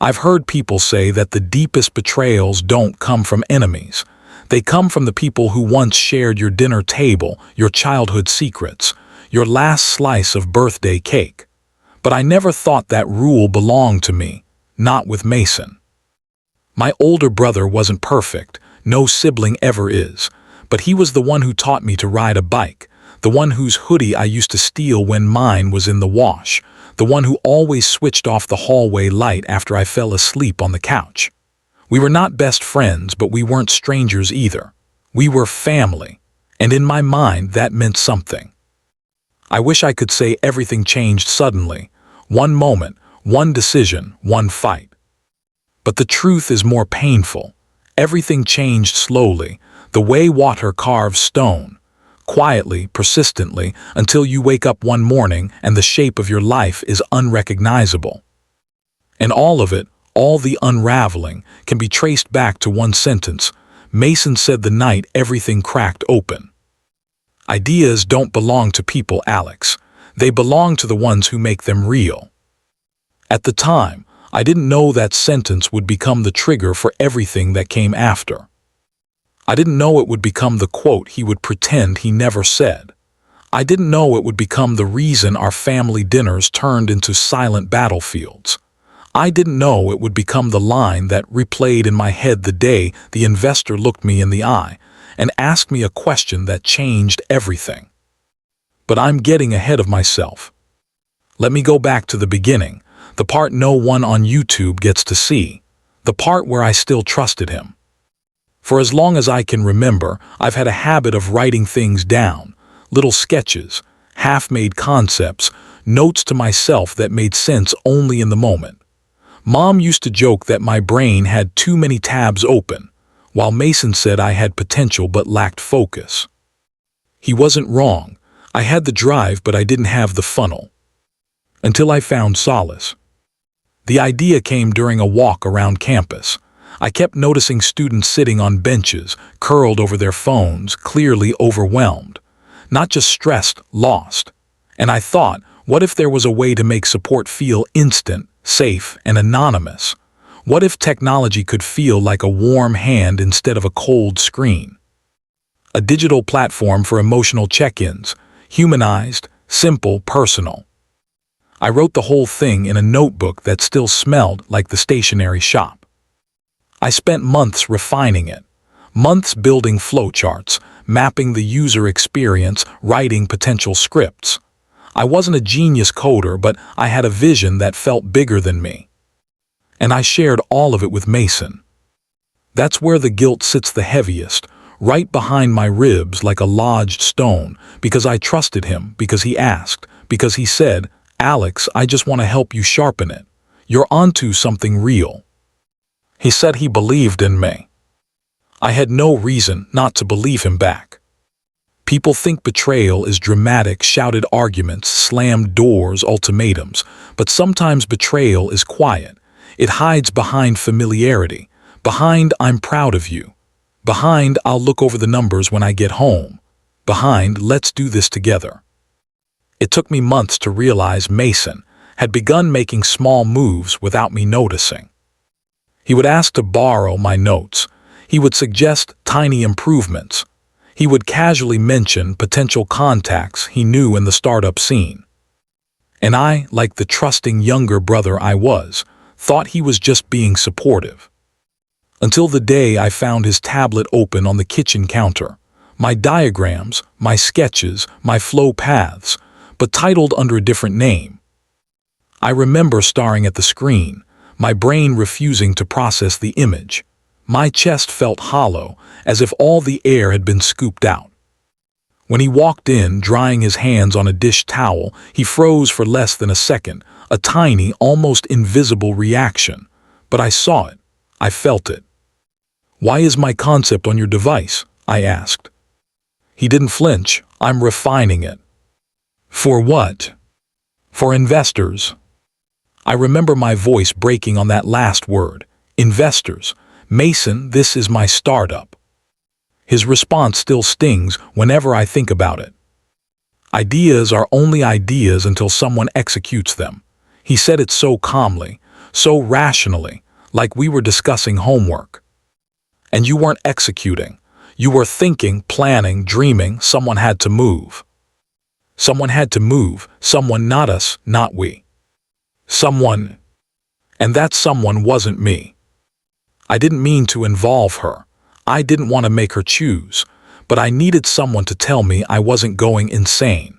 I've heard people say that the deepest betrayals don't come from enemies. They come from the people who once shared your dinner table, your childhood secrets, your last slice of birthday cake. But I never thought that rule belonged to me, not with Mason. My older brother wasn't perfect, no sibling ever is, but he was the one who taught me to ride a bike, the one whose hoodie I used to steal when mine was in the wash, the one who always switched off the hallway light after I fell asleep on the couch. We were not best friends, but we weren't strangers either. We were family, and in my mind that meant something. I wish I could say everything changed suddenly, one moment, one decision, one fight. But the truth is more painful. Everything changed slowly, the way water carves stone, quietly, persistently, until you wake up one morning and the shape of your life is unrecognizable. And all of it, all the unraveling, can be traced back to one sentence. Mason said the night everything cracked open. Ideas don't belong to people, Alex. They belong to the ones who make them real. At the time, I didn't know that sentence would become the trigger for everything that came after. I didn't know it would become the quote he would pretend he never said. I didn't know it would become the reason our family dinners turned into silent battlefields. I didn't know it would become the line that replayed in my head the day the investor looked me in the eye and asked me a question that changed everything. But I'm getting ahead of myself. Let me go back to the beginning, the part no one on YouTube gets to see, the part where I still trusted him. For as long as I can remember, I've had a habit of writing things down, little sketches, half-made concepts, notes to myself that made sense only in the moment. Mom used to joke that my brain had too many tabs open, while Mason said I had potential but lacked focus. He wasn't wrong. I had the drive, but I didn't have the funnel. Until I found solace. The idea came during a walk around campus. I kept noticing students sitting on benches, curled over their phones, clearly overwhelmed. Not just stressed, lost. And I thought, what if there was a way to make support feel instant, safe, and anonymous? What if technology could feel like a warm hand instead of a cold screen? A digital platform for emotional check-ins, humanized, simple, personal. I wrote the whole thing in a notebook that still smelled like the stationery shop. I spent months refining it, months building flowcharts, mapping the user experience, writing potential scripts. I wasn't a genius coder, but I had a vision that felt bigger than me. And I shared all of it with Mason. That's where the guilt sits the heaviest, right behind my ribs like a lodged stone, because I trusted him, because he asked, because he said, "Alex, I just want to help you sharpen it. You're onto something real." He said he believed in me. I had no reason not to believe him back. People think betrayal is dramatic, shouted arguments, slammed doors, ultimatums, but sometimes betrayal is quiet. It hides behind familiarity, behind "I'm proud of you," behind "I'll look over the numbers when I get home," behind "let's do this together." It took me months to realize Mason had begun making small moves without me noticing. He would ask to borrow my notes. He would suggest tiny improvements. He would casually mention potential contacts he knew in the startup scene. And I, like the trusting younger brother I was, thought he was just being supportive. Until the day I found his tablet open on the kitchen counter. My diagrams, my sketches, my flow paths, but titled under a different name. I remember staring at the screen, my brain refusing to process the image. My chest felt hollow, as if all the air had been scooped out. When he walked in, drying his hands on a dish towel, he froze for less than a second, a tiny, almost invisible reaction. But I saw it. I felt it. "Why is my concept on your device?" I asked. He didn't flinch. "I'm refining it." "For what?" "For investors." I remember my voice breaking on that last word. Investors. "Mason, this is my startup." His response still stings whenever I think about it. "Ideas are only ideas until someone executes them." He said it so calmly, so rationally, like we were discussing homework. And you weren't executing. You were thinking, planning, dreaming. Someone had to move. Someone had to move. Someone, not us, not we. Someone. And that someone wasn't me. I didn't mean to involve her. I didn't want to make her choose, but I needed someone to tell me I wasn't going insane.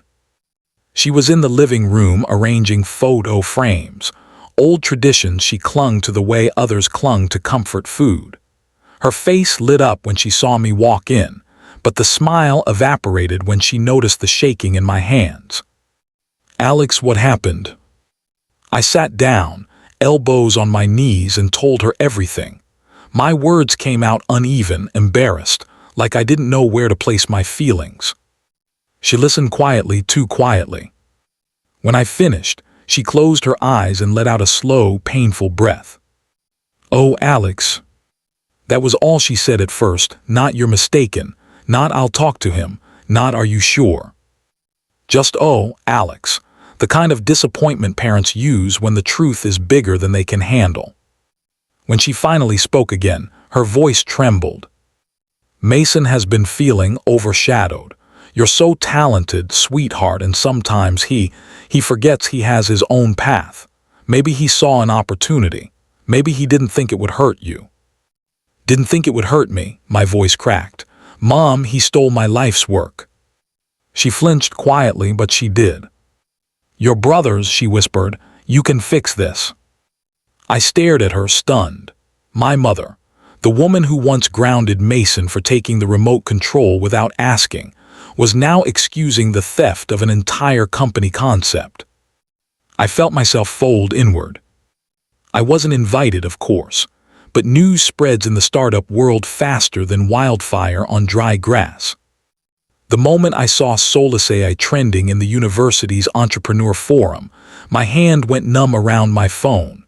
She was in the living room arranging photo frames. Old traditions she clung to the way others clung to comfort food. Her face lit up when she saw me walk in, but the smile evaporated when she noticed the shaking in my hands. "Alex, what happened?" I sat down, elbows on my knees, and told her everything. My words came out uneven, embarrassed, like I didn't know where to place my feelings. She listened quietly, too quietly. When I finished, she closed her eyes and let out a slow, painful breath. "Oh, Alex." That was all she said at first. Not "you're mistaken," not "I'll talk to him," not "are you sure?" Just "oh, Alex," the kind of disappointment parents use when the truth is bigger than they can handle. When she finally spoke again, her voice trembled. "Mason has been feeling overshadowed. You're so talented, sweetheart, and sometimes he forgets he has his own path. Maybe he saw an opportunity. Maybe he didn't think it would hurt you." "Didn't think it would hurt me," my voice cracked. "Mom, he stole my life's work." She flinched quietly, but she did. "Your brothers," she whispered, "you can fix this." I stared at her, stunned. My mother, the woman who once grounded Mason for taking the remote control without asking, was now excusing the theft of an entire company concept. I felt myself fold inward. I wasn't invited, of course, but news spreads in the startup world faster than wildfire on dry grass. The moment I saw Solacei trending in the university's entrepreneur forum, my hand went numb around my phone.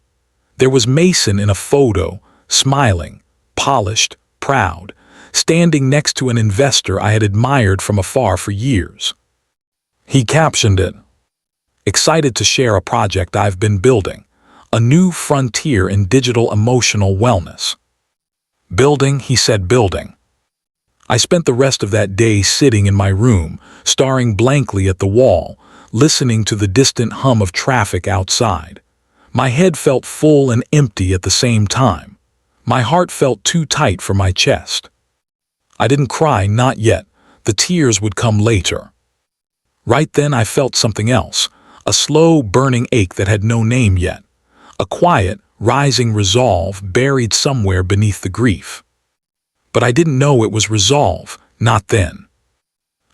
There was Mason in a photo, smiling, polished, proud, standing next to an investor I had admired from afar for years. He captioned it, "Excited to share a project I've been building, a new frontier in digital emotional wellness." Building, he said, building. I spent the rest of that day sitting in my room, staring blankly at the wall, listening to the distant hum of traffic outside. My head felt full and empty at the same time. My heart felt too tight for my chest. I didn't cry, not yet. The tears would come later. Right then I felt something else, a slow, burning ache that had no name yet. A quiet, rising resolve buried somewhere beneath the grief. But I didn't know it was resolve, not then.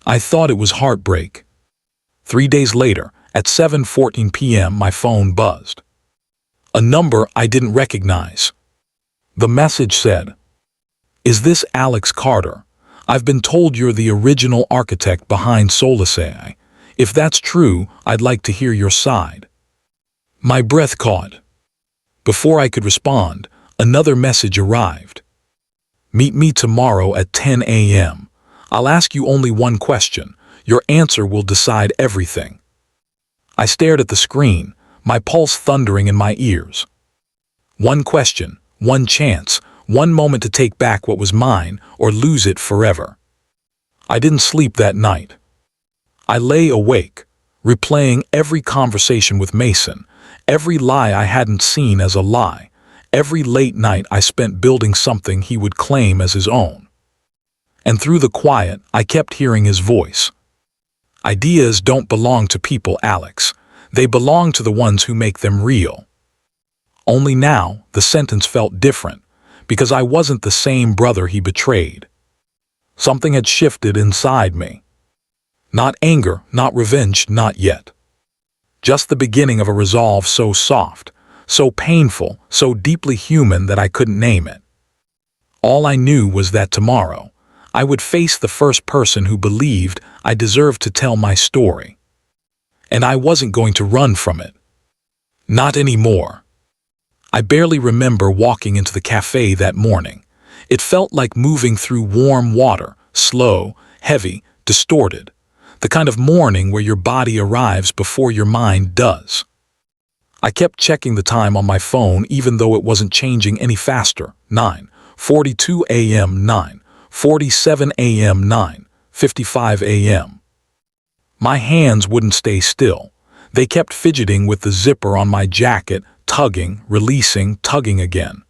I thought it was heartbreak. 3 days later, at 7:14 p.m., my phone buzzed. A number I didn't recognize. The message said, "Is this Alex Carter? I've been told you're the original architect behind Solacei. If that's true, I'd like to hear your side." My breath caught. Before I could respond, another message arrived. "Meet me tomorrow at 10 a.m. I'll ask you only one question. Your answer will decide everything." I stared at the screen, my pulse thundering in my ears. One question, one chance, one moment to take back what was mine or lose it forever. I didn't sleep that night. I lay awake, replaying every conversation with Mason, every lie I hadn't seen as a lie, every late night I spent building something he would claim as his own. And through the quiet, I kept hearing his voice. "Ideas don't belong to people, Alex. They belong to the ones who make them real." Only now, the sentence felt different, because I wasn't the same brother he betrayed. Something had shifted inside me. Not anger, not revenge, not yet. Just the beginning of a resolve so soft, so painful, so deeply human that I couldn't name it. All I knew was that tomorrow, I would face the first person who believed I deserved to tell my story. And I wasn't going to run from it. Not anymore. I barely remember walking into the cafe that morning. It felt like moving through warm water, slow, heavy, distorted. The kind of morning where your body arrives before your mind does. I kept checking the time on my phone even though it wasn't changing any faster. 9:42 a.m. 9:47 a.m. 9:55 a.m. My hands wouldn't stay still. They kept fidgeting with the zipper on my jacket, tugging, releasing, tugging again.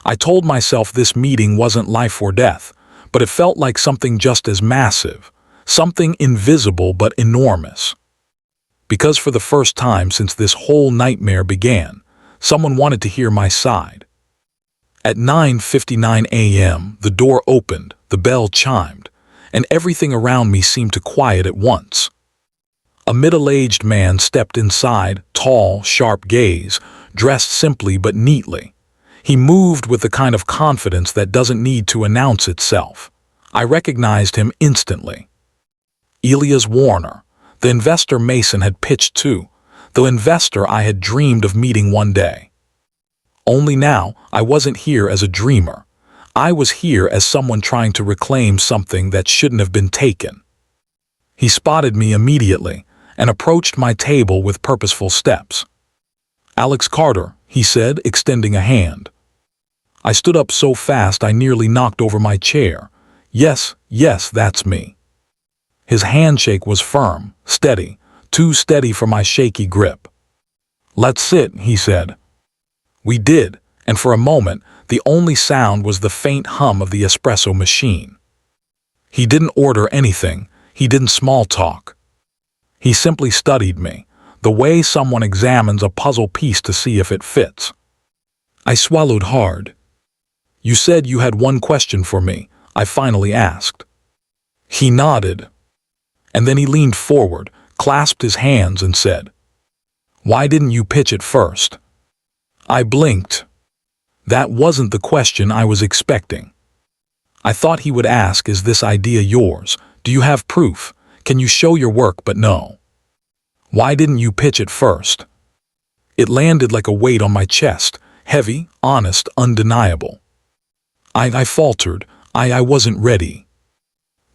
I told myself this meeting wasn't life or death, but it felt like something just as massive, something invisible but enormous. Because for the first time since this whole nightmare began, someone wanted to hear my side. At 9:59 a.m., the door opened, the bell chimed, and everything around me seemed to quiet at once. A middle-aged man stepped inside, tall, sharp gaze, dressed simply but neatly. He moved with the kind of confidence that doesn't need to announce itself. I recognized him instantly. Elias Warner, the investor Mason had pitched to, the investor I had dreamed of meeting one day. Only now, I wasn't here as a dreamer. I was here as someone trying to reclaim something that shouldn't have been taken. He spotted me immediately and approached my table with purposeful steps. "Alex Carter," he said, extending a hand. I stood up so fast I nearly knocked over my chair. Yes, that's me. His handshake was firm, steady, too steady for my shaky grip. "Let's sit," he said. We did, and for a moment, the only sound was the faint hum of the espresso machine. He didn't order anything, he didn't small talk. He simply studied me, the way someone examines a puzzle piece to see if it fits. I swallowed hard. "You said you had one question for me," I finally asked. He nodded. And then he leaned forward, clasped his hands and said, "Why didn't you pitch it first?" I blinked. That wasn't the question I was expecting. I thought he would ask, "Is this idea yours? Do you have proof? Can you show your work?" But no. "Why didn't you pitch it first?" It landed like a weight on my chest, heavy, honest, undeniable. I faltered. I wasn't ready.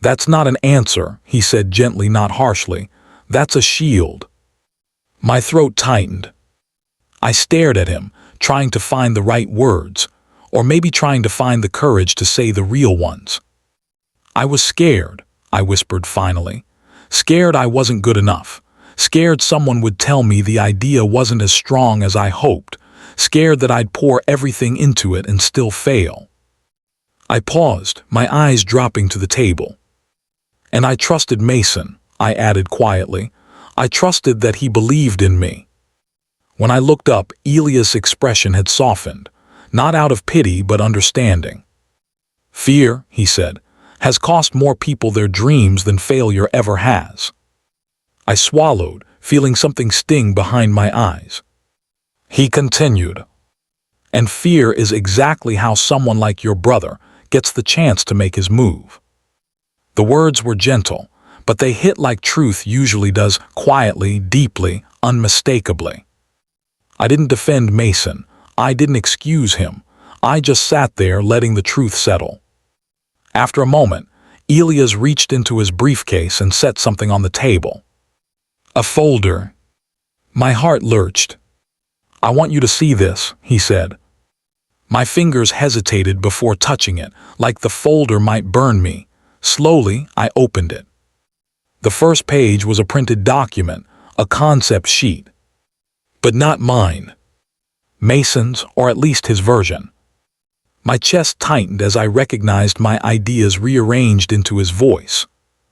"That's not an answer," he said gently, not harshly. "That's a shield." My throat tightened. I stared at him, trying to find the right words, or maybe trying to find the courage to say the real ones. "I was scared," I whispered finally. "Scared I wasn't good enough. Scared someone would tell me the idea wasn't as strong as I hoped. Scared that I'd pour everything into it and still fail." I paused, my eyes dropping to the table. "And I trusted Mason," I added quietly. "I trusted that he believed in me." When I looked up, Elias' expression had softened, not out of pity but understanding. "Fear," he said, "has cost more people their dreams than failure ever has." I swallowed, feeling something sting behind my eyes. He continued, "And fear is exactly how someone like your brother gets the chance to make his move." The words were gentle, but they hit like truth usually does, quietly, deeply, unmistakably. I didn't defend Mason. I didn't excuse him. I just sat there letting the truth settle. After a moment, Elias reached into his briefcase and set something on the table. A folder. My heart lurched. "I want you to see this," he said. My fingers hesitated before touching it, like the folder might burn me. Slowly, I opened it. The first page was a printed document, a concept sheet. But not mine. Mason's, or at least his version. My chest tightened as I recognized my ideas rearranged into his voice.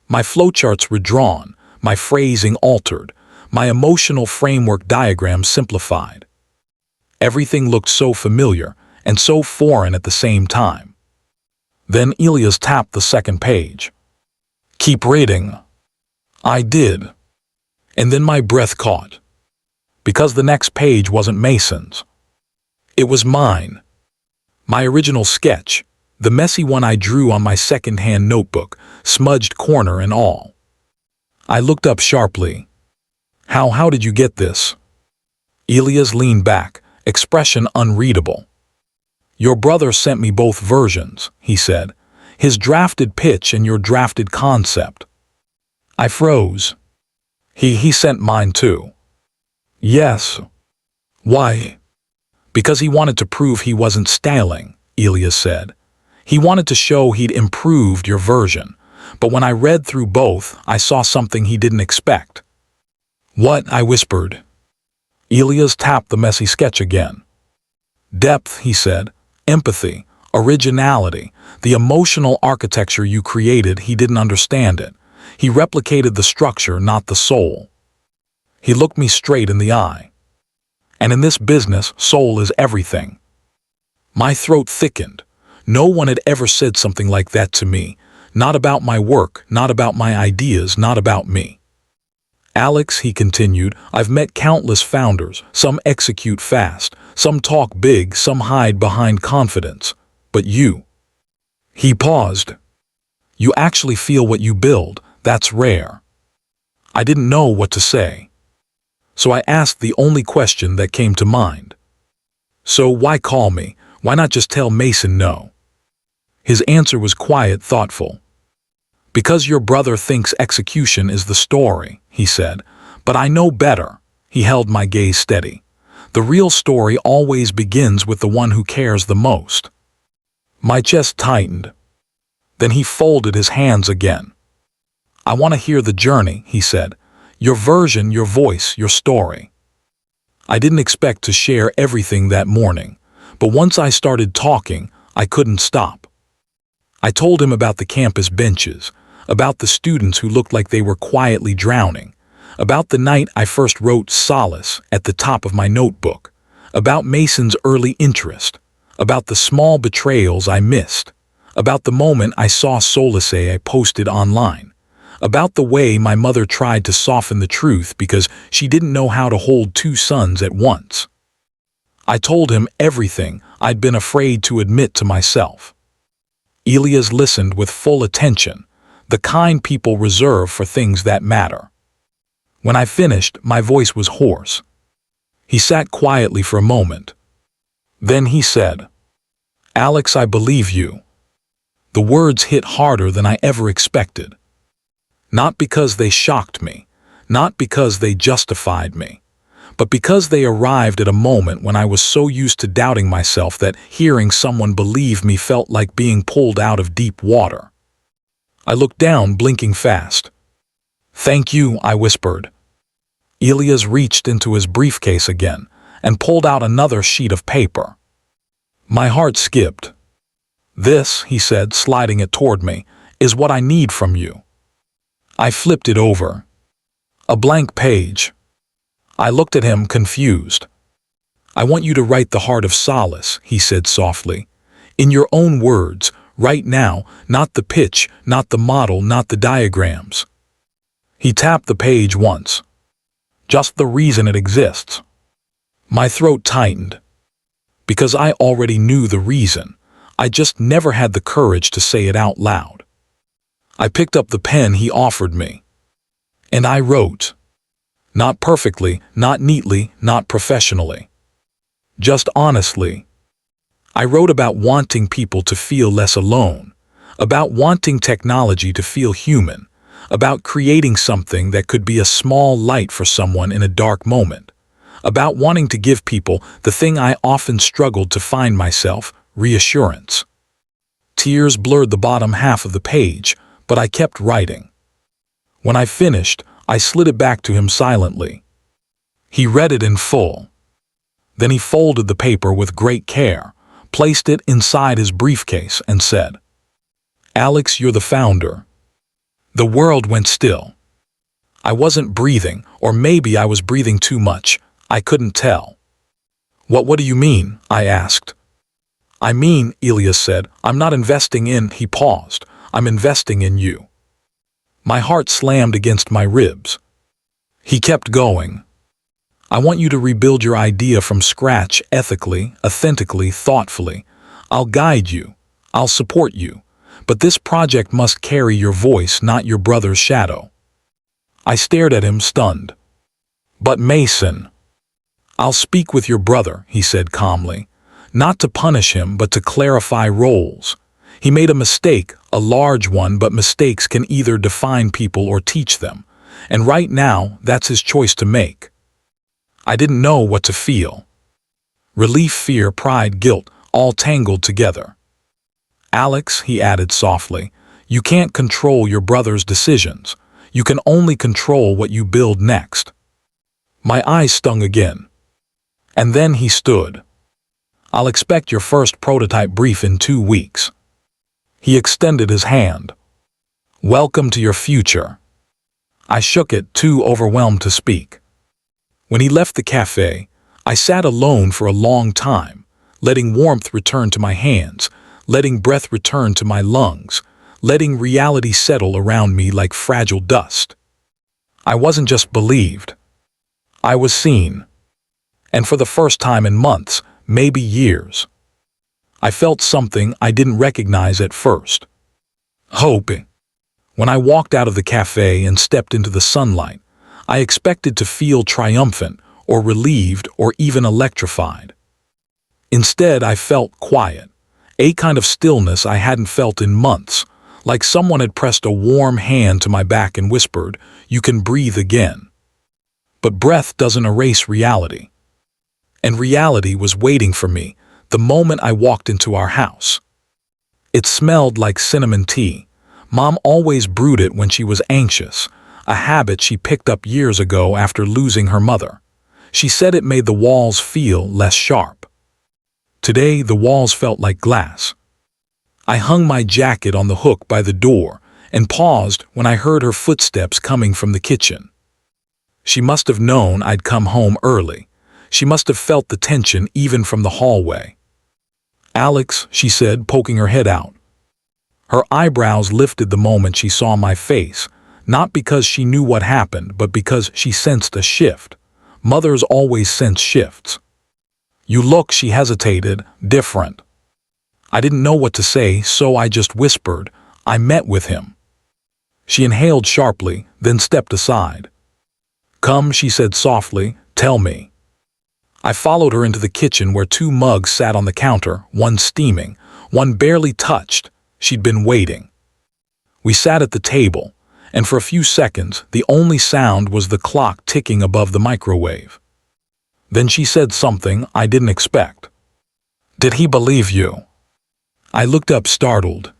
My flowcharts were drawn, my phrasing altered, my emotional framework diagram simplified. Everything looked so familiar and so foreign at the same time. Then Elias tapped the second page. "Keep reading." I did. And then my breath caught. Because the next page wasn't Mason's. It was mine. My original sketch, the messy one I drew on my second-hand notebook, smudged corner and all. I looked up sharply. How did you get this?" Elias leaned back, expression unreadable. "Your brother sent me both versions," he said. "His drafted pitch and your drafted concept." I froze. He sent mine too." "Yes." Why? Because he wanted to prove he wasn't stealing, Elias said. He wanted to show he'd improved your version. But when I read through both, I saw something he didn't expect. What? I whispered. Elias tapped the messy sketch again. Depth, he said. Empathy. Originality. The emotional architecture you created, he didn't understand it. He replicated the structure, not the soul. He looked me straight in the eye. And in this business, soul is everything. My throat thickened. No one had ever said something like that to me. Not about my work, not about my ideas, not about me. Alex, he continued, I've met countless founders. Some execute fast, some talk big, some hide behind confidence. But you. He paused. You actually feel what you build. That's rare. I didn't know what to say. So I asked the only question that came to mind. So why call me? Why not just tell Mason no? His answer was quiet, thoughtful. Because your brother thinks execution is the story, he said. But I know better. He held my gaze steady. The real story always begins with the one who cares the most. My chest tightened. Then he folded his hands again. I want to hear the journey, he said. Your version, your voice, your story. I didn't expect to share everything that morning, but once I started talking, I couldn't stop. I told him about the campus benches, about the students who looked like they were quietly drowning, about the night I first wrote solace at the top of my notebook, about Mason's early interest, about the small betrayals I missed, about the moment I saw solace I posted online, about the way my mother tried to soften the truth because she didn't know how to hold two sons at once. I told him everything I'd been afraid to admit to myself. Elias listened with full attention, the kind people reserve for things that matter. When I finished, my voice was hoarse. He sat quietly for a moment. Then he said, Alex, I believe you. The words hit harder than I ever expected. Not because they shocked me, not because they justified me, but because they arrived at a moment when I was so used to doubting myself that hearing someone believe me felt like being pulled out of deep water. I looked down, blinking fast. Thank you, I whispered. Elias reached into his briefcase again and pulled out another sheet of paper. My heart skipped. This, he said, sliding it toward me, is what I need from you. I flipped it over. A blank page. I looked at him, confused. I want you to write the heart of solace, he said softly. In your own words, right now, not the pitch, not the model, not the diagrams. He tapped the page once. Just the reason it exists. My throat tightened. Because I already knew the reason. I just never had the courage to say it out loud. I picked up the pen he offered me. And I wrote. Not perfectly, not neatly, not professionally. Just honestly. I wrote about wanting people to feel less alone, about wanting technology to feel human, about creating something that could be a small light for someone in a dark moment, about wanting to give people the thing I often struggled to find myself, reassurance. Tears blurred the bottom half of the page, but I kept writing. When I finished, I slid it back to him silently. He read it in full. Then he folded the paper with great care, placed it inside his briefcase, and said, Alex, you're the founder. The world went still. I wasn't breathing, or maybe I was breathing too much. I couldn't tell. What do you mean? I asked. I mean, Elias said, I'm not investing in, he paused. I'm investing in you. My heart slammed against my ribs. He kept going. I want you to rebuild your idea from scratch, ethically, authentically, thoughtfully. I'll guide you. I'll support you. But this project must carry your voice, not your brother's shadow. I stared at him, stunned. But Mason. I'll speak with your brother, he said calmly. Not to punish him, but to clarify roles. He made a mistake, a large one, but mistakes can either define people or teach them. And right now, that's his choice to make. I didn't know what to feel. Relief, fear, pride, guilt, all tangled together. Alex, he added softly, you can't control your brother's decisions. You can only control what you build next. My eyes stung again. And then he stood. I'll expect your first prototype brief in 2 weeks. He extended his hand. Welcome to your future. I shook it, too overwhelmed to speak. When he left the cafe, I sat alone for a long time, letting warmth return to my hands, letting breath return to my lungs, letting reality settle around me like fragile dust. I wasn't just believed. I was seen. And for the first time in months, maybe years, I felt something I didn't recognize at first. Hope. When I walked out of the cafe and stepped into the sunlight, I expected to feel triumphant or relieved or even electrified. Instead, I felt quiet, a kind of stillness I hadn't felt in months, like someone had pressed a warm hand to my back and whispered, "You can breathe again." But breath doesn't erase reality. And reality was waiting for me the moment I walked into our house. It smelled like cinnamon tea. Mom always brewed it when she was anxious, a habit she picked up years ago after losing her mother. She said it made the walls feel less sharp. Today, the walls felt like glass. I hung my jacket on the hook by the door and paused when I heard her footsteps coming from the kitchen. She must have known I'd come home early. She must have felt the tension even from the hallway. "Alex," she said, poking her head out. Her eyebrows lifted the moment she saw my face, not because she knew what happened, but because she sensed a shift. Mothers always sense shifts. "You look," she hesitated, "different." I didn't know what to say, so I just whispered, "I met with him." She inhaled sharply, then stepped aside. "Come," she said softly, "tell me." I followed her into the kitchen where 2 mugs sat on the counter, one steaming, one barely touched. She'd been waiting. We sat at the table, and for a few seconds, the only sound was the clock ticking above the microwave. Then she said something I didn't expect. "Did he believe you?" I looked up startled.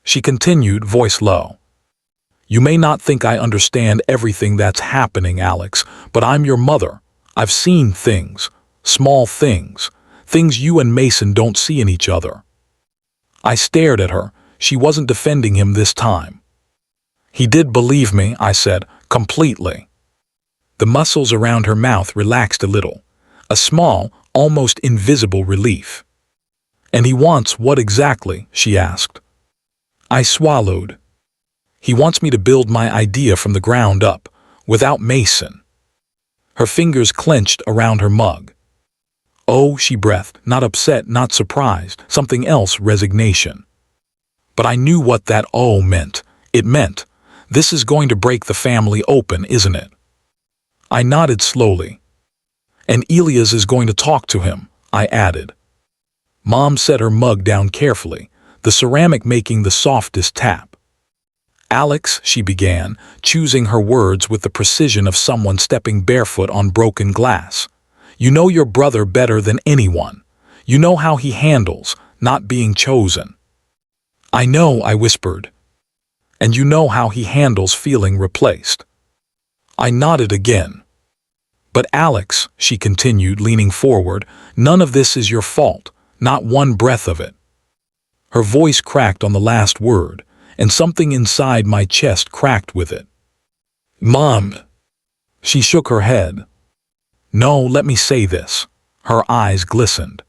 She continued, voice low. "You may not think I understand everything that's happening, Alex, but I'm your mother. I've seen things, small things, things you and Mason don't see in each other." I stared at her. She wasn't defending him this time. "He did believe me," I said, "completely." The muscles around her mouth relaxed a little, a small, almost invisible relief. "And he wants what exactly?" she asked. I swallowed. "He wants me to build my idea from the ground up, without Mason." Her fingers clenched around her mug. "Oh," she breathed, not upset, not surprised, something else, resignation. But I knew what that "oh" meant. It meant, this is going to break the family open, isn't it? I nodded slowly. "And Elias is going to talk to him," I added. Mom set her mug down carefully, the ceramic making the softest tap. "Alex," she began, choosing her words with the precision of someone stepping barefoot on broken glass. "You know your brother better than anyone. You know how he handles not being chosen." "I know," I whispered. "And you know how he handles feeling replaced." I nodded again. "But Alex," she continued, leaning forward, "none of this is your fault, not one breath of it." Her voice cracked on the last word, and something inside my chest cracked with it. "Mom." She shook her head. "No, let me say this." Her eyes glistened.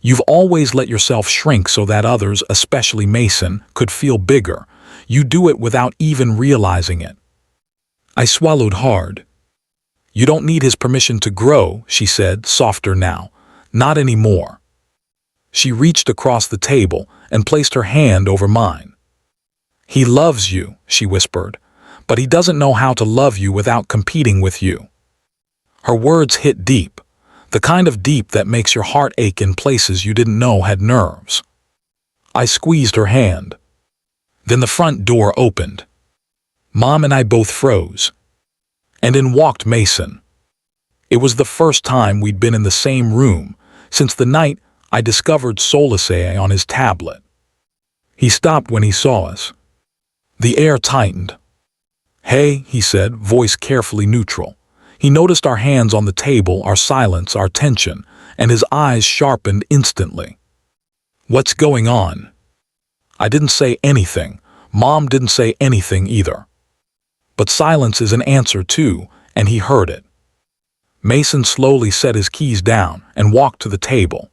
"You've always let yourself shrink so that others, especially Mason, could feel bigger. You do it without even realizing it." I swallowed hard. "You don't need his permission to grow," she said, softer now. "Not anymore." She reached across the table and placed her hand over mine. "He loves you," she whispered, "but he doesn't know how to love you without competing with you." Her words hit deep, the kind of deep that makes your heart ache in places you didn't know had nerves. I squeezed her hand. Then the front door opened. Mom and I both froze. And in walked Mason. It was the first time we'd been in the same room, since the night I discovered Solace on his tablet. He stopped when he saw us. The air tightened. "Hey," he said, voice carefully neutral. He noticed our hands on the table, our silence, our tension, and his eyes sharpened instantly. "What's going on?" I didn't say anything. Mom didn't say anything either. But silence is an answer too, and he heard it. Mason slowly set his keys down and walked to the table,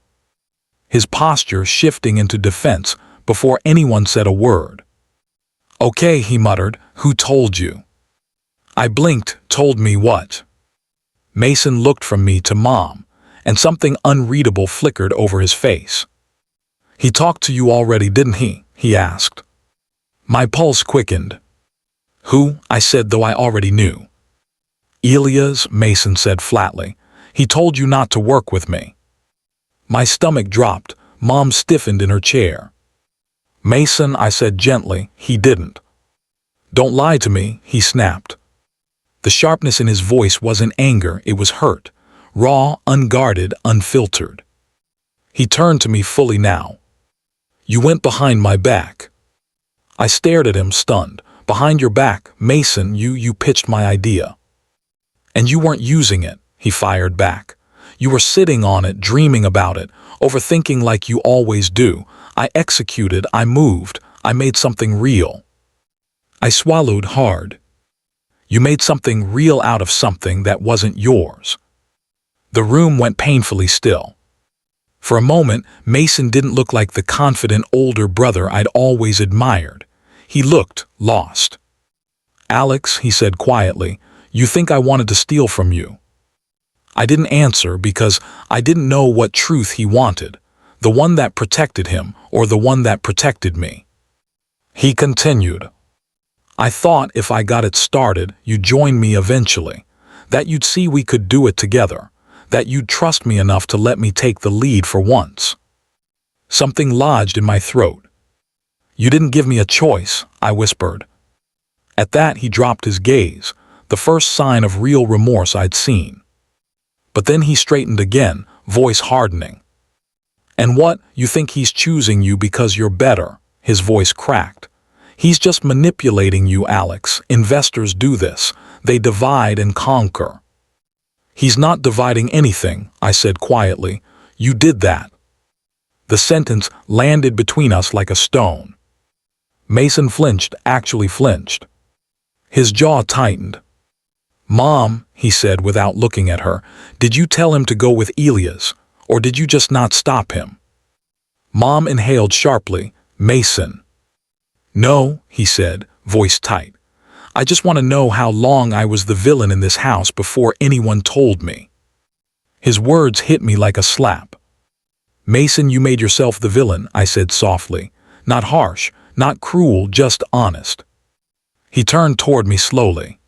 his posture shifting into defense before anyone said a word. "Okay," he muttered, "who told you?" I blinked. "Told me what?" Mason looked from me to Mom, and something unreadable flickered over his face. "He talked to you already, didn't he asked. My pulse quickened. "Who?" I said, though I already knew. "Elias," Mason said flatly. "He told you not to work with me." My stomach dropped. Mom stiffened in her chair. "Mason," I said gently, "he didn't." "Don't lie to me," he snapped. The sharpness in his voice wasn't anger, it was hurt. Raw, unguarded, unfiltered. He turned to me fully now. "You went behind my back." I stared at him, stunned. "Behind your back, Mason, you pitched my idea." "And you weren't using it," he fired back. "You were sitting on it, dreaming about it, overthinking like you always do. I executed, I moved, I made something real." I swallowed hard. "You made something real out of something that wasn't yours." The room went painfully still. For a moment, Mason didn't look like the confident older brother I'd always admired. He looked lost. "Alex," he said quietly, "you think I wanted to steal from you?" I didn't answer because I didn't know what truth he wanted, the one that protected him or the one that protected me. He continued. "I thought if I got it started, you'd join me eventually, that you'd see we could do it together, that you'd trust me enough to let me take the lead for once." Something lodged in my throat. "You didn't give me a choice," I whispered. At that he dropped his gaze, the first sign of real remorse I'd seen. But then he straightened again, voice hardening. "And what, you think he's choosing you because you're better?" His voice cracked. "He's just manipulating you, Alex. Investors do this. They divide and conquer." "He's not dividing anything," I said quietly. "You did that." The sentence landed between us like a stone. Mason flinched, actually flinched. His jaw tightened. "Mom," he said without looking at her, "did you tell him to go with Elias, or did you just not stop him?" Mom inhaled sharply. "Mason." "No," he said, voice tight. "I just want to know how long I was the villain in this house before anyone told me." His words hit me like a slap. "Mason, you made yourself the villain," I said softly. Not harsh, not cruel, just honest. He turned toward me slowly.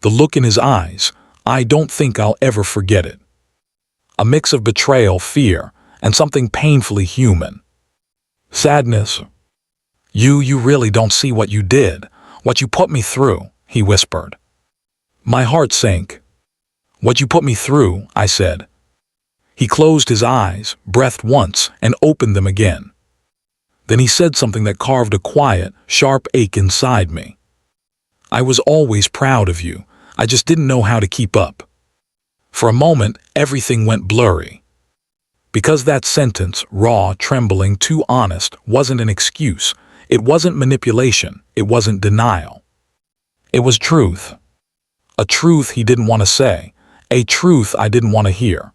The look in his eyes, I don't think I'll ever forget it. A mix of betrayal, fear, and something painfully human. Sadness. You really don't see what you did, what you put me through," he whispered. My heart sank. "What you put me through," I said. He closed his eyes, breathed once, and opened them again. Then he said something that carved a quiet, sharp ache inside me. "I was always proud of you. I just didn't know how to keep up." For a moment, everything went blurry. Because that sentence, raw, trembling, too honest, wasn't an excuse. It wasn't manipulation. It wasn't denial. It was truth. A truth he didn't want to say. A truth I didn't want to hear.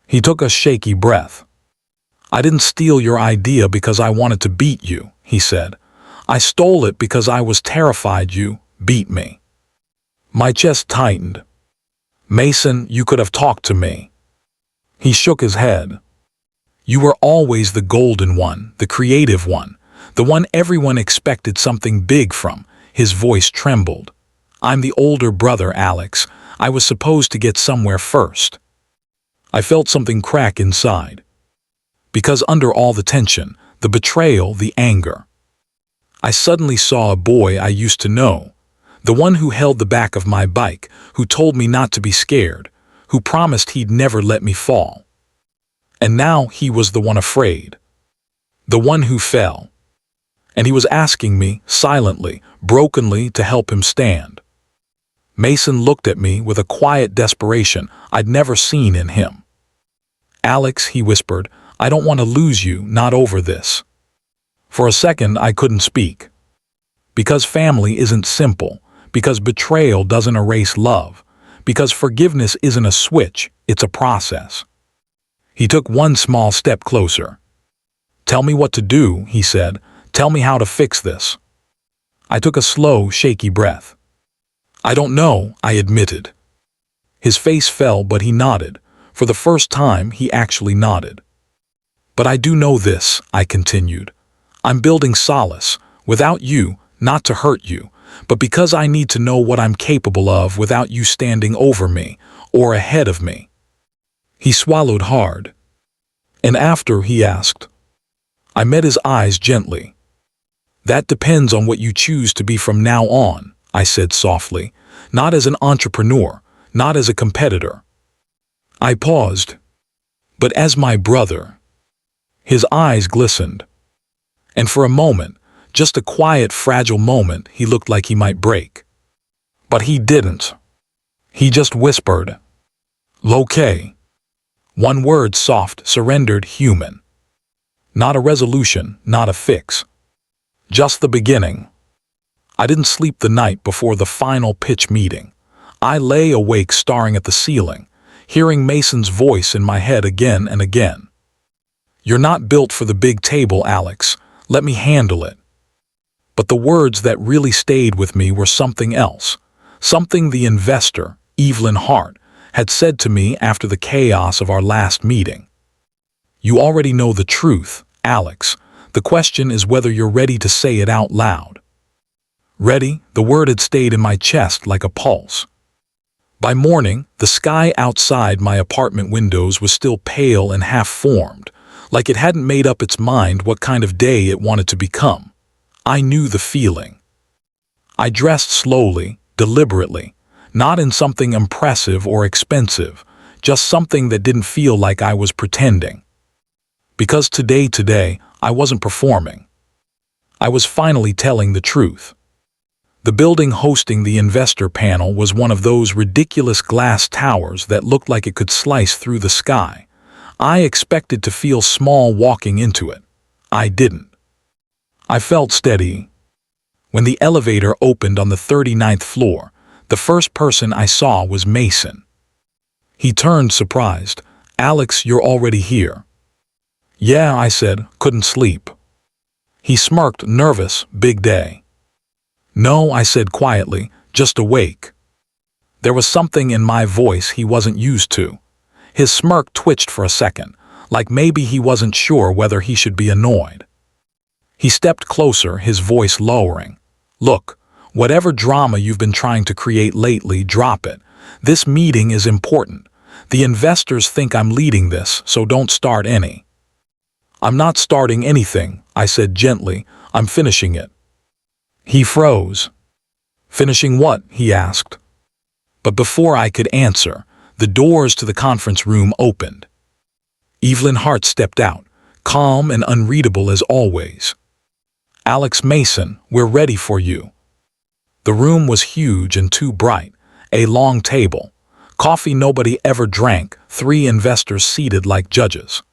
He took a shaky breath. "I didn't steal your idea because I wanted to beat you," he said. "I stole it because I was terrified you beat me." My chest tightened. "Mason, you could have talked to me." He shook his head. "You were always the golden one, the creative one, the one everyone expected something big from." His voice trembled. "I'm the older brother, Alex. I was supposed to get somewhere first." I felt something crack inside. Because under all the tension, the betrayal, the anger, I suddenly saw a boy I used to know. The one who held the back of my bike, who told me not to be scared, who promised he'd never let me fall. And now he was the one afraid. The one who fell. And he was asking me, silently, brokenly, to help him stand. Mason looked at me with a quiet desperation I'd never seen in him. "Alex," he whispered, "I don't want to lose you, not over this." For a second, I couldn't speak. Because family isn't simple, because betrayal doesn't erase love, because forgiveness isn't a switch, it's a process. He took one small step closer. "Tell me what to do," he said. "Tell me how to fix this." I took a slow, shaky breath. "I don't know," I admitted. His face fell, but he nodded. For the first time, he actually nodded. "But I do know this," I continued. "I'm building solace, without you, not to hurt you, but because I need to know what I'm capable of without you standing over me, or ahead of me." He swallowed hard. "And after?" he asked. I met his eyes gently. "That depends on what you choose to be from now on," I said softly, "not as an entrepreneur, not as a competitor." I paused. "But as my brother." His eyes glistened. And for a moment, just a quiet, fragile moment, he looked like he might break. But he didn't. He just whispered, "Okay." One word, soft, surrendered, human. Not a resolution, not a fix. Just the beginning. I didn't sleep the night before the final pitch meeting. I lay awake staring at the ceiling, hearing Mason's voice in my head again and again. "You're not built for the big table, Alex. Let me handle it." But the words that really stayed with me were something else. Something the investor, Evelyn Hart, had said to me after the chaos of our last meeting. "You already know the truth, Alex. The question is whether you're ready to say it out loud." Ready, the word had stayed in my chest like a pulse. By morning, the sky outside my apartment windows was still pale and half-formed, like it hadn't made up its mind what kind of day it wanted to become. I knew the feeling. I dressed slowly, deliberately, not in something impressive or expensive, just something that didn't feel like I was pretending. Because today, I wasn't performing. I was finally telling the truth. The building hosting the investor panel was one of those ridiculous glass towers that looked like it could slice through the sky. I expected to feel small walking into it. I didn't. I felt steady. When the elevator opened on the 39th floor, the first person I saw was Mason. He turned surprised. "Alex, you're already here." "Yeah," I said, "couldn't sleep." He smirked, nervous, "Big day." "No," I said quietly, "just awake." There was something in my voice he wasn't used to. His smirk twitched for a second, like maybe he wasn't sure whether he should be annoyed. He stepped closer, his voice lowering. "Look, whatever drama you've been trying to create lately, drop it. This meeting is important. The investors think I'm leading this, so don't start any." "I'm not starting anything," I said gently. "I'm finishing it." He froze. "Finishing what?" he asked. But before I could answer, the doors to the conference room opened. Evelyn Hart stepped out, calm and unreadable as always. "Alex Mason, we're ready for you." The room was huge and too bright. A long table. Coffee nobody ever drank, 3 investors seated like judges.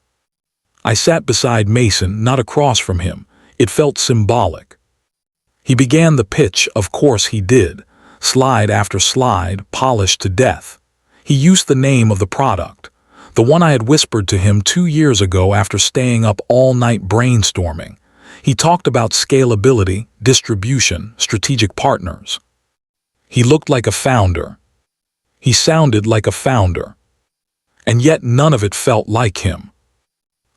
I sat beside Mason, not across from him. It felt symbolic. He began the pitch, of course he did. Slide after slide, polished to death. He used the name of the product, the one I had whispered to him 2 years ago after staying up all night brainstorming. He talked about scalability, distribution, strategic partners. He looked like a founder. He sounded like a founder. And yet none of it felt like him.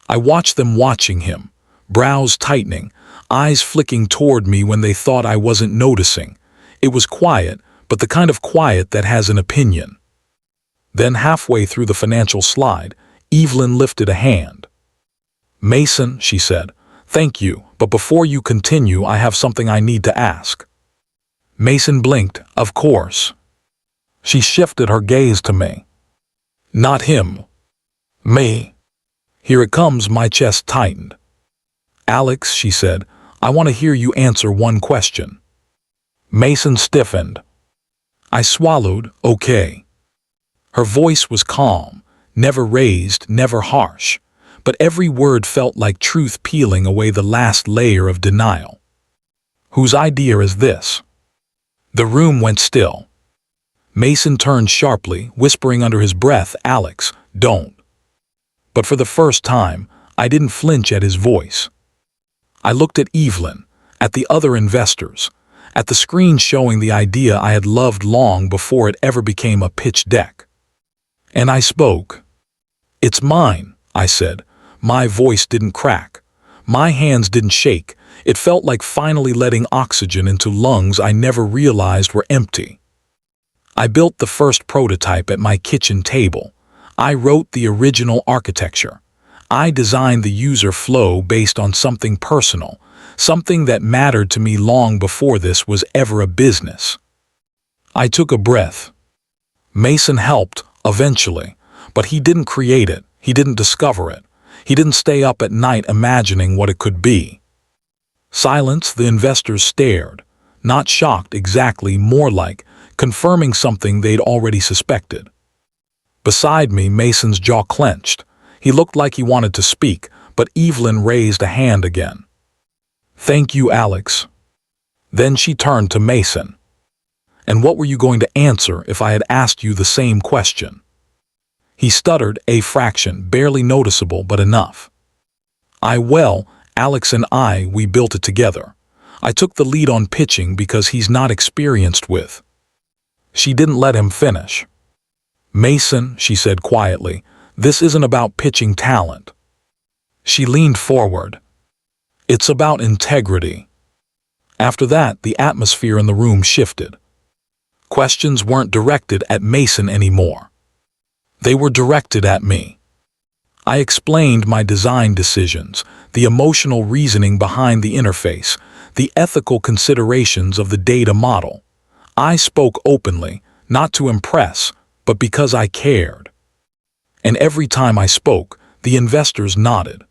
I watched them watching him, brows tightening, eyes flicking toward me when they thought I wasn't noticing. It was quiet, but the kind of quiet that has an opinion. Then halfway through the financial slide, Evelyn lifted a hand. "Mason," she said, "thank you, but before you continue, I have something I need to ask." Mason blinked, "Of course." She shifted her gaze to me. "Not him. Me." Here it comes, my chest tightened. Alex, she said, I want to hear you answer one question. Mason stiffened. I swallowed, okay. Her voice was calm, never raised, never harsh, but every word felt like truth peeling away the last layer of denial. Whose idea is this? The room went still. Mason turned sharply, whispering under his breath, Alex, don't. But for the first time, I didn't flinch at his voice. I looked at Evelyn, at the other investors, at the screen showing the idea I had loved long before it ever became a pitch deck. And I spoke. It's mine, I said. My voice didn't crack. My hands didn't shake. It felt like finally letting oxygen into lungs I never realized were empty. I built the first prototype at my kitchen table. I wrote the original architecture. I designed the user flow based on something personal, something that mattered to me long before this was ever a business. I took a breath. Mason helped, eventually, but he didn't create it, he didn't discover it. He didn't stay up at night imagining what it could be. Silence, the investors stared, not shocked exactly, more like confirming something they'd already suspected. Beside me, Mason's jaw clenched. He looked like he wanted to speak, but Evelyn raised a hand again. Thank you, Alex. Then she turned to Mason. And what were you going to answer if I had asked you the same question? He stuttered, a fraction, barely noticeable, but enough. Alex and I, we built it together. I took the lead on pitching because he's not experienced with. She didn't let him finish. Mason, she said quietly, this isn't about pitching talent. She leaned forward. It's about integrity. After that, the atmosphere in the room shifted. Questions weren't directed at Mason anymore. They were directed at me. I explained my design decisions, the emotional reasoning behind the interface, the ethical considerations of the data model. I spoke openly, not to impress, but because I cared. And every time I spoke, the investors nodded.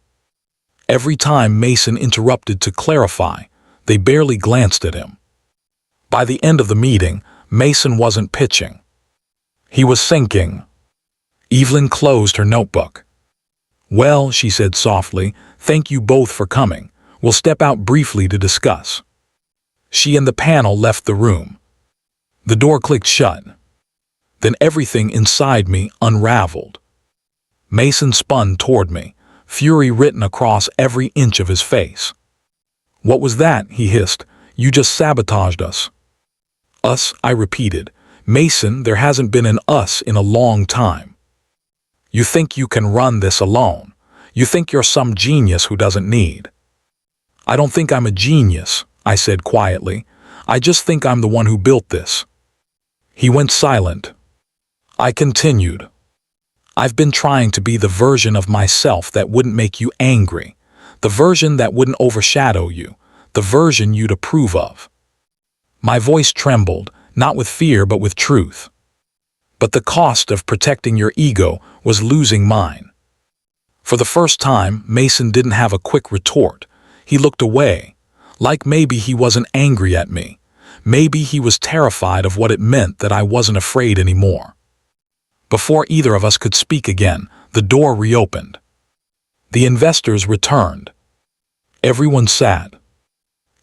Every time Mason interrupted to clarify, they barely glanced at him. By the end of the meeting, Mason wasn't pitching. He was thinking. Evelyn closed her notebook. Well, she said softly, thank you both for coming. We'll step out briefly to discuss. She and the panel left the room. The door clicked shut. Then everything inside me unraveled. Mason spun toward me, fury written across every inch of his face. What was that? He hissed. You just sabotaged us. Us, I repeated. Mason, there hasn't been an us in a long time. You think you can run this alone. You think you're some genius who doesn't need. I don't think I'm a genius, I said quietly. I just think I'm the one who built this. He went silent. I continued. I've been trying to be the version of myself that wouldn't make you angry, the version that wouldn't overshadow you, the version you'd approve of. My voice trembled, not with fear but with truth. But the cost of protecting your ego was losing mine. For the first time, Mason didn't have a quick retort. He looked away, like maybe he wasn't angry at me. Maybe he was terrified of what it meant that I wasn't afraid anymore. Before either of us could speak again, the door reopened. The investors returned. Everyone sat.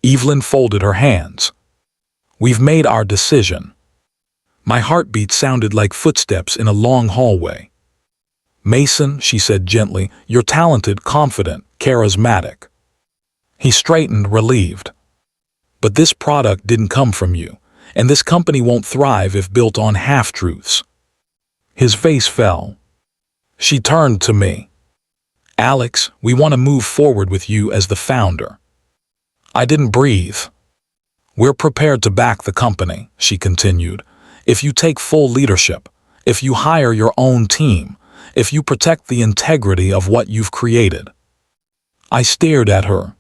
Evelyn folded her hands. We've made our decision. My heartbeat sounded like footsteps in a long hallway. Mason, she said gently, you're talented, confident, charismatic. He straightened, relieved. But this product didn't come from you, and this company won't thrive if built on half-truths. His face fell. She turned to me. Alex, we want to move forward with you as the founder. I didn't breathe. We're prepared to back the company, she continued. If you take full leadership, if you hire your own team, if you protect the integrity of what you've created. I stared at her.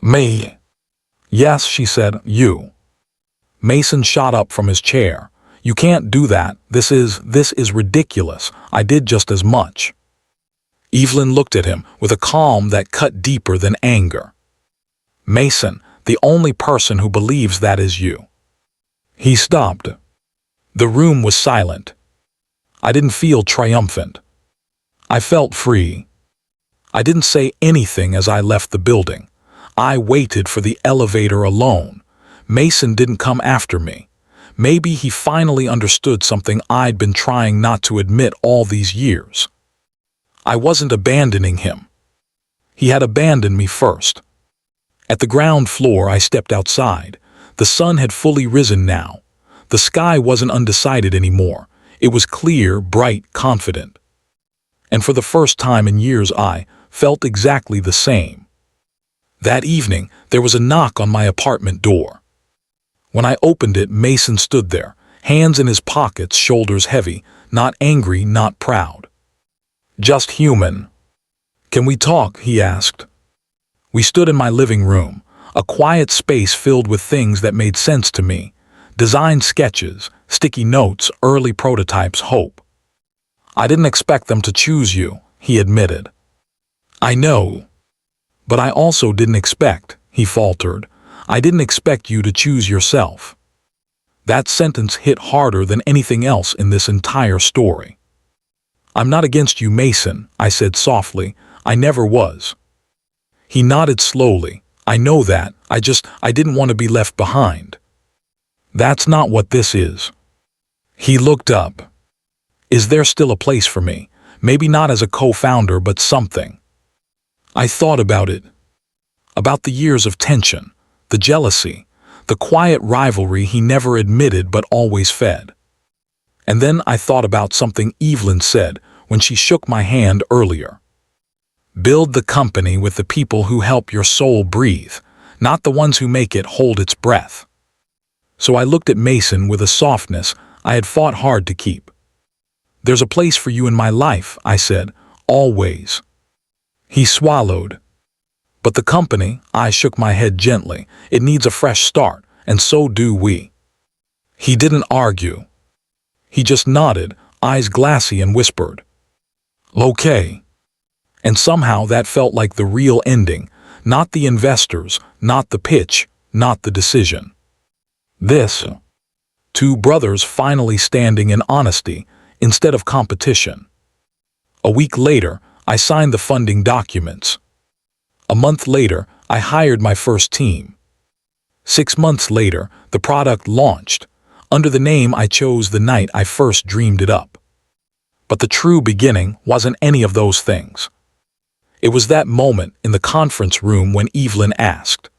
Me? Yes, she said, you. Mason shot up from his chair. You can't do that. This is ridiculous. I did just as much. Evelyn looked at him with a calm that cut deeper than anger. "Mason, the only person who believes that is you." He stopped. The room was silent. I didn't feel triumphant. I felt free. I didn't say anything as I left the building. I waited for the elevator alone. Mason didn't come after me. Maybe he finally understood something I'd been trying not to admit all these years. I wasn't abandoning him. He had abandoned me first. At the ground floor, I stepped outside. The sun had fully risen now. The sky wasn't undecided anymore. It was clear, bright, confident. And for the first time in years, I felt exactly the same. That evening, there was a knock on my apartment door. When I opened it, Mason stood there, hands in his pockets, shoulders heavy, not angry, not proud. "Just human." "Can we talk?" he asked. We stood in my living room, a quiet space filled with things that made sense to me. Design sketches, sticky notes, early prototypes, hope. "I didn't expect them to choose you," he admitted. "I know. But I also didn't expect," he faltered. "I didn't expect you to choose yourself." That sentence hit harder than anything else in this entire story. "I'm not against you, Mason," I said softly. "I never was." He nodded slowly. "I know that. I didn't want to be left behind." "That's not what this is." He looked up. "Is there still a place for me? Maybe not as a co-founder, but something." I thought about it. About the years of tension, the jealousy, the quiet rivalry he never admitted but always fed. And then I thought about something Evelyn said when she shook my hand earlier. "Build the company with the people who help your soul breathe, not the ones who make it hold its breath." So I looked at Mason with a softness I had fought hard to keep. "There's a place for you in my life," I said, "always." He swallowed. "But the company," I shook my head gently, "it needs a fresh start, and so do we." He didn't argue. He just nodded, eyes glassy, and whispered, "Okay." And somehow that felt like the real ending, not the investors, not the pitch, not the decision. This. Two brothers finally standing in honesty instead of competition. A week later, I signed the funding documents. A month later, I hired my first team. 6 months later, the product launched, under the name I chose the night I first dreamed it up. But the true beginning wasn't any of those things. It was that moment in the conference room when Evelyn asked,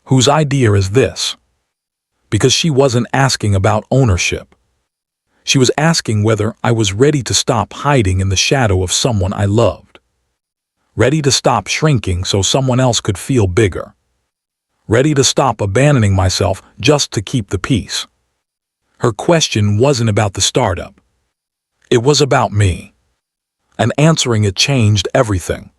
"Whose idea is this?" Because she wasn't asking about ownership. She was asking whether I was ready to stop hiding in the shadow of someone I loved. Ready to stop shrinking so someone else could feel bigger. Ready to stop abandoning myself just to keep the peace. Her question wasn't about the startup. It was about me. And answering it changed everything.